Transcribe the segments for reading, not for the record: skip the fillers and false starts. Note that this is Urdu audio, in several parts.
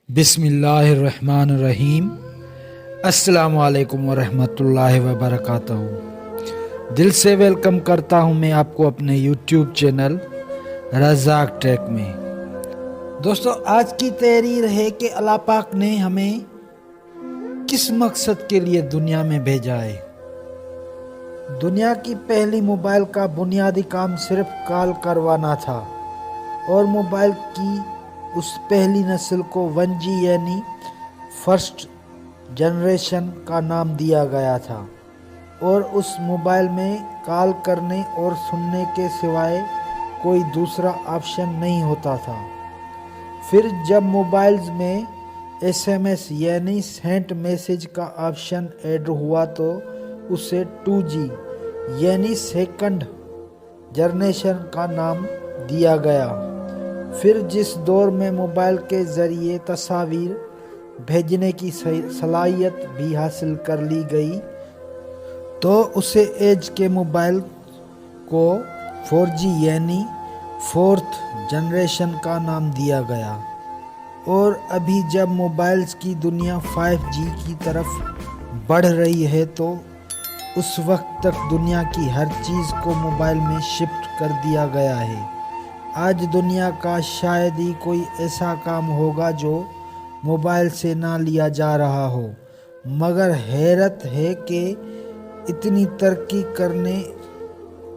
بسم اللہ الرحمن الرحیم۔ السلام علیکم ورحمۃ اللہ وبرکاتہ۔ دل سے ویلکم کرتا ہوں میں آپ کو اپنے یوٹیوب چینل رزاق ٹیک میں۔ دوستو، آج کی تحریر ہے کہ اللہ پاک نے ہمیں کس مقصد کے لیے دنیا میں بھیجا ہے۔ دنیا کی پہلی موبائل کا بنیادی کام صرف کال کروانا تھا، اور موبائل کی اس پہلی نسل کو 1G یعنی فرسٹ جنریشن کا نام دیا گیا تھا، اور اس موبائل میں کال کرنے اور سننے کے سوائے کوئی دوسرا آپشن نہیں ہوتا تھا۔ پھر جب موبائلز میں SMS یعنی سینٹ میسج کا آپشن ایڈ ہوا تو اسے 2G یعنی سیکنڈ جنریشن کا نام دیا گیا۔ پھر جس دور میں موبائل کے ذریعے تصاویر بھیجنے کی صلاحیت بھی حاصل کر لی گئی تو اسے ایج کے موبائل کو 4G یعنی فورتھ جنریشن کا نام دیا گیا، اور ابھی جب موبائلز کی دنیا 5G کی طرف بڑھ رہی ہے تو اس وقت تک دنیا کی ہر چیز کو موبائل میں شفٹ کر دیا گیا ہے۔ آج دنیا کا شاید ہی کوئی ایسا کام ہوگا جو موبائل سے نہ لیا جا رہا ہو، مگر حیرت ہے کہ اتنی ترقی کرنے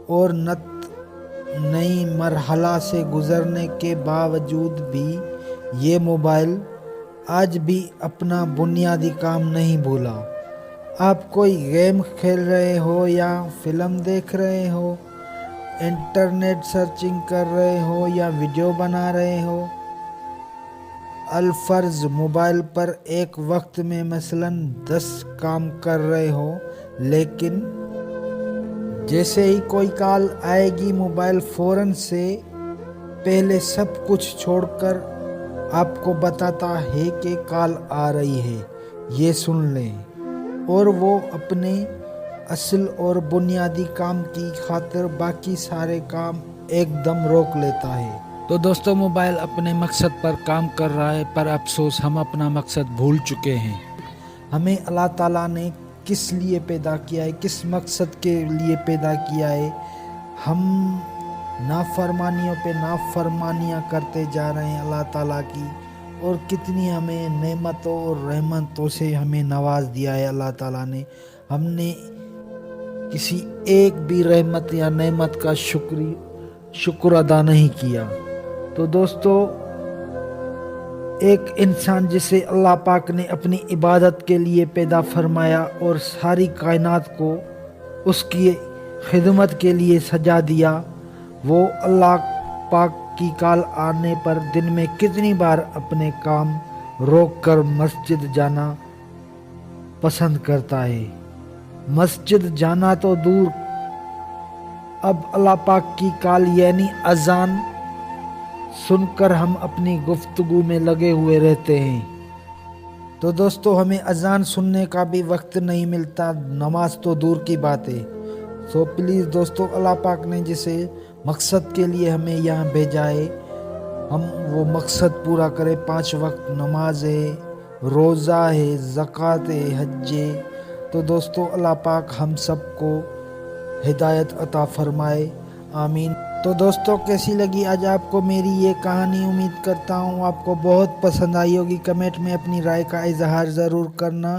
اور نئی مرحلہ سے گزرنے کے باوجود بھی یہ موبائل آج بھی اپنا بنیادی کام نہیں بھولا۔ آپ کوئی گیم کھیل رہے ہو یا فلم دیکھ رہے ہو، انٹرنیٹ سرچنگ کر رہے ہو یا ویڈیو بنا رہے ہو، الفرض موبائل پر ایک وقت میں مثلاً 10 کام کر رہے ہو، لیکن جیسے ہی کوئی کال آئے گی موبائل فوراً سے پہلے سب کچھ چھوڑ کر آپ کو بتاتا ہے کہ کال آ رہی ہے، یہ سن لیں، اور وہ اپنے اصل اور بنیادی کام کی خاطر باقی سارے کام ایک دم روک لیتا ہے۔ تو دوستو، موبائل اپنے مقصد پر کام کر رہا ہے، پر افسوس ہم اپنا مقصد بھول چکے ہیں۔ ہمیں اللہ تعالیٰ نے کس لیے پیدا کیا ہے، کس مقصد کے لیے پیدا کیا ہے، ہم نافرمانیوں پہ نافرمانیاں کرتے جا رہے ہیں اللہ تعالیٰ کی، اور کتنی ہمیں نعمتوں اور رحمتوں سے ہمیں نواز دیا ہے اللہ تعالیٰ نے۔ ہم نے کسی ایک بھی رحمت یا نعمت کا شکر ادا نہیں کیا۔ تو دوستو، ایک انسان جسے اللہ پاک نے اپنی عبادت کے لیے پیدا فرمایا اور ساری کائنات کو اس کی خدمت کے لیے سجا دیا، وہ اللہ پاک کی کال آنے پر دن میں کتنی بار اپنے کام روک کر مسجد جانا پسند کرتا ہے۔ مسجد جانا تو دور، اب اللہ پاک کی کال یعنی اذان سن کر ہم اپنی گفتگو میں لگے ہوئے رہتے ہیں۔ تو دوستو، ہمیں اذان سننے کا بھی وقت نہیں ملتا، نماز تو دور کی بات ہے۔ سو پلیز دوستو، اللہ پاک نے جسے مقصد کے لیے ہمیں یہاں بھیجا ہے، ہم وہ مقصد پورا کریں۔ 5 وقت نماز ہے، روزہ ہے، زکوٰۃ ہے، حج ہے۔ تو دوستو، اللہ پاک ہم سب کو ہدایت عطا فرمائے، آمین۔ تو دوستو، کیسی لگی آج آپ کو میری یہ کہانی؟ امید کرتا ہوں آپ کو بہت پسند آئی ہوگی۔ کمنٹ میں اپنی رائے کا اظہار ضرور کرنا۔